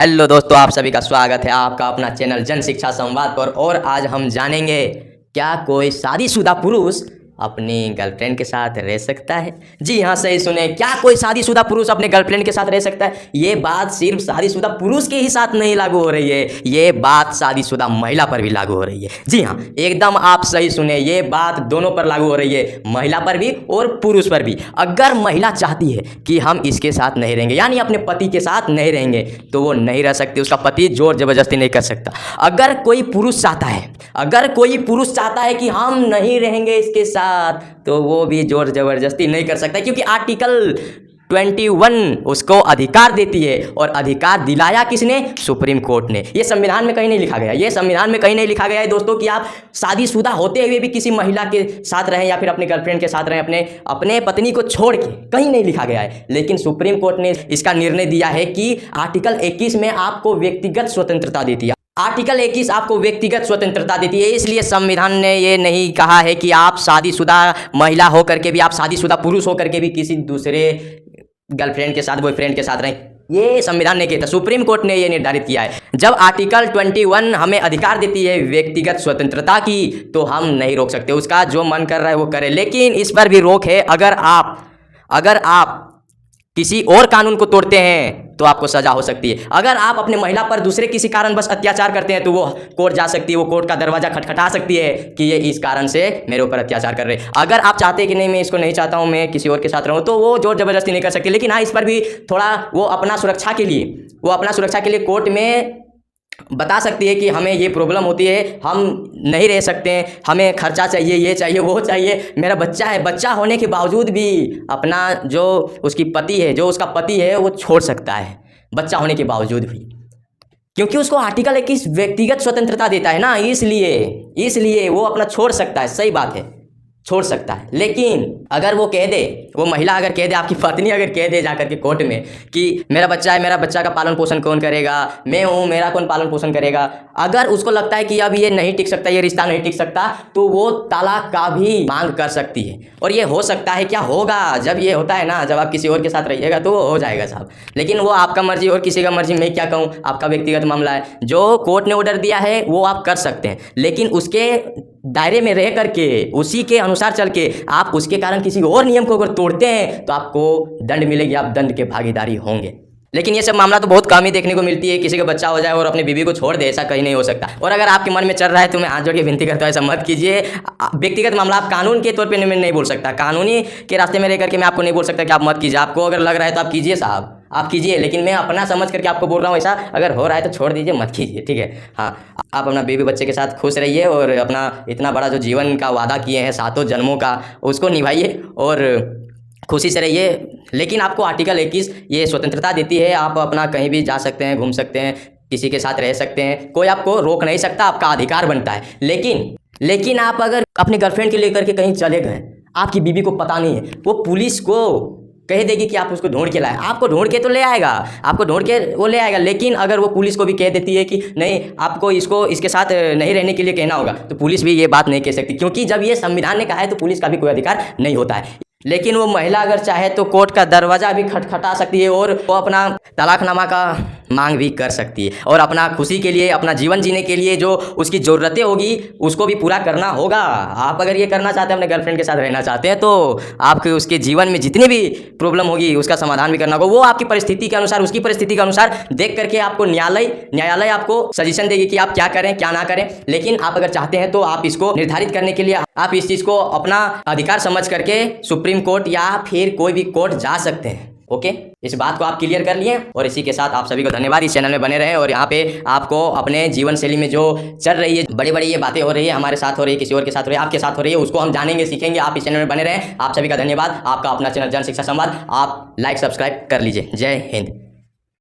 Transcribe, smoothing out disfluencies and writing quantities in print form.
Hello दोस्तों, आप सभी का स्वागत है आपका अपना चैनल जन शिक्षा संवाद पर। और आज हम जानेंगे क्या कोई शादीशुदा पुरुष अपनी गर्लफ्रेंड के साथ रह सकता है। जी हाँ, सही सुने, क्या कोई शादीशुदा पुरुष अपने गर्लफ्रेंड के साथ रह सकता है। ये बात सिर्फ शादीशुदा पुरुष के ही साथ नहीं लागू हो रही है, ये बात शादीशुदा महिला पर भी लागू हो रही है। जी हाँ, एकदम आप सही सुने, ये बात दोनों पर लागू हो रही है, महिला पर भी और पुरुष पर भी। अगर महिला चाहती है कि हम इसके साथ नहीं रहेंगे, यानी अपने पति के साथ नहीं रहेंगे, तो वो नहीं रह सकती, उसका पति जोर जबरदस्ती नहीं कर सकता। अगर कोई पुरुष चाहता है कि हम नहीं रहेंगे इसके साथ, तो वो भी जोर जबरदस्ती नहीं कर सकता, क्योंकि आर्टिकल 21 उसको अधिकार देती है। और अधिकार दिलाया किसने? सुप्रीम कोर्ट ने। ये संविधान में कहीं नहीं लिखा गया है दोस्तों कि आप शादीशुदा होते हुए भी किसी महिला के साथ रहें या फिर अपने गर्लफ्रेंड के साथ रहें, अपने पत्नी को छोड़ के, कहीं नहीं लिखा गया है। लेकिन सुप्रीम कोर्ट ने इसका निर्णय दिया है कि आर्टिकल 21 में आपको व्यक्तिगत स्वतंत्रता देती है। आर्टिकल 21 आपको व्यक्तिगत स्वतंत्रता देती है, इसलिए संविधान ने ये नहीं कहा है कि आप शादीशुदा महिला होकर के भी, आप शादीशुदा पुरुष होकर के भी किसी दूसरे गर्लफ्रेंड के साथ, बॉयफ्रेंड के साथ रहें। ये संविधान ने किया था, सुप्रीम कोर्ट ने ये निर्धारित किया है। जब आर्टिकल 21 हमें अधिकार देती है व्यक्तिगत स्वतंत्रता की, तो हम नहीं रोक सकते, उसका जो मन कर रहा है वो करे। लेकिन इस पर भी रोक है, अगर आप किसी और कानून को तोड़ते हैं तो आपको सजा हो सकती है। अगर आप अपने महिला पर दूसरे किसी कारण बस अत्याचार करते हैं, तो वो कोर्ट जा सकती है, वो कोर्ट का दरवाजा खटखटा सकती है कि ये इस कारण से मेरे ऊपर अत्याचार कर रहे हैं। अगर आप चाहते हैं कि नहीं, मैं इसको नहीं चाहता हूं, मैं किसी और के साथ रहूं, तो वो जोर जबरदस्ती नहीं कर सकती। लेकिन हाँ, इस पर भी थोड़ा वो अपना सुरक्षा के लिए कोर्ट में बता सकती है कि हमें ये प्रॉब्लम होती है, हम नहीं रह सकते हैं, हमें खर्चा चाहिए, ये चाहिए, वो चाहिए, मेरा बच्चा है। बच्चा होने के बावजूद भी अपना जो उसका पति है वो छोड़ सकता है, बच्चा होने के बावजूद भी, क्योंकि उसको आर्टिकल 21 व्यक्तिगत स्वतंत्रता देता है ना, इसलिए वो अपना छोड़ सकता है। सही बात है, छोड़ सकता है। लेकिन अगर वो कह दे, वो महिला अगर कह दे, आपकी पत्नी अगर कह दे जाकर के कोर्ट में कि मेरा बच्चा है, मेरा बच्चा का पालन पोषण कौन करेगा, मैं हूँ, मेरा कौन पालन पोषण करेगा, अगर उसको लगता है कि अब ये नहीं टिक सकता, ये रिश्ता नहीं टिक सकता, तो वो तलाक का भी मांग कर सकती है। और ये हो सकता है, क्या होगा जब ये होता है ना, जब आप किसी और के साथ रहिएगा तो हो जाएगा साहब। लेकिन वो आपका मर्जी और किसी का मर्जी, मैं क्या कहूँ, आपका व्यक्तिगत मामला है। जो कोर्ट ने ऑर्डर दिया है वो आप कर सकते हैं, लेकिन उसके दायरे में रह करके, उसी के अनुसार चल के, आप उसके कारण किसी और नियम को अगर तोड़ते हैं तो आपको दंड मिलेगी, आप दंड के भागीदारी होंगे। लेकिन ये सब मामला तो बहुत कम ही देखने को मिलती है, किसी का बच्चा हो जाए और अपनी बीवी को छोड़ दे, ऐसा कहीं नहीं हो सकता। और अगर आपके मन में चल रहा है तो मैं हाथ जोड़ के विनती करता हूँ, ऐसा मत कीजिए। व्यक्तिगत मामला आप कानून के तौर पे मैं नहीं बोल सकता, कानूनी के रास्ते में रह करके मैं आपको नहीं बोल सकता कि आप मत कीजिए। आपको अगर लग रहा है तो आप कीजिए साहब, आप कीजिए, लेकिन मैं अपना समझ करके आपको बोल रहा हूँ, ऐसा अगर हो रहा है तो छोड़ दीजिए, मत कीजिए, ठीक है। हाँ, आप अपना बीवी बच्चे के साथ खुश रहिए और अपना इतना बड़ा जो जीवन का वादा किए हैं 7 जन्मों का, उसको निभाइए और खुशी से रहिए। लेकिन आपको आर्टिकल 21 ये स्वतंत्रता देती है, आप अपना कहीं भी जा सकते हैं, घूम सकते हैं, किसी के साथ रह सकते हैं, कोई आपको रोक नहीं सकता, आपका अधिकार बनता है। लेकिन आप अगर अपने गर्लफ्रेंड के लेकर के कहीं चले गए, आपकी बीवी को पता नहीं है, वो पुलिस को कह देगी कि आप उसको ढूंढ के लाए, आपको ढूंढ के तो ले आएगा, लेकिन अगर वो पुलिस को भी कह देती है कि नहीं, आपको इसके साथ नहीं रहने के लिए कहना होगा, तो पुलिस भी ये बात नहीं कह सकती, क्योंकि जब ये संविधान ने कहा है तो पुलिस का भी कोई अधिकार नहीं होता है। लेकिन वो महिला अगर चाहे तो कोर्ट का दरवाजा भी खटखटा सकती है और वो अपना तलाकनामा का मांग भी कर सकती है, और अपना खुशी के लिए, अपना जीवन जीने के लिए जो उसकी ज़रूरतें होगी उसको भी पूरा करना होगा। आप अगर ये करना चाहते हैं, अपने गर्लफ्रेंड के साथ रहना चाहते हैं, तो आपके उसके जीवन में जितनी भी प्रॉब्लम होगी उसका समाधान भी करना होगा। वो आपकी परिस्थिति के अनुसार, उसकी परिस्थिति के अनुसार देख करके आपको न्यायालय आपको सजेशन देगी कि आप क्या करें, क्या ना करें। लेकिन आप अगर चाहते हैं तो आप इसको निर्धारित करने के लिए आप इस चीज़ को अपना अधिकार समझ करके सुप्रीम कोर्ट या फिर कोई भी कोर्ट जा सकते हैं। ओके, इस बात को आप क्लियर कर लिए। और इसी के साथ आप सभी को धन्यवाद, इस चैनल में बने रहें। और यहाँ पे आपको अपने जीवन शैली में जो चल रही है, बड़ी बड़ी ये बातें हो रही है, हमारे साथ हो रही है, किसी और के साथ हो रही है, आपके साथ हो रही है, उसको हम जानेंगे, सीखेंगे। आप इस चैनल में बने रहें। आप सभी का धन्यवाद, आपका अपना चैनल जन शिक्षा संवाद। आप लाइक सब्सक्राइब कर लीजिए। जय हिंद।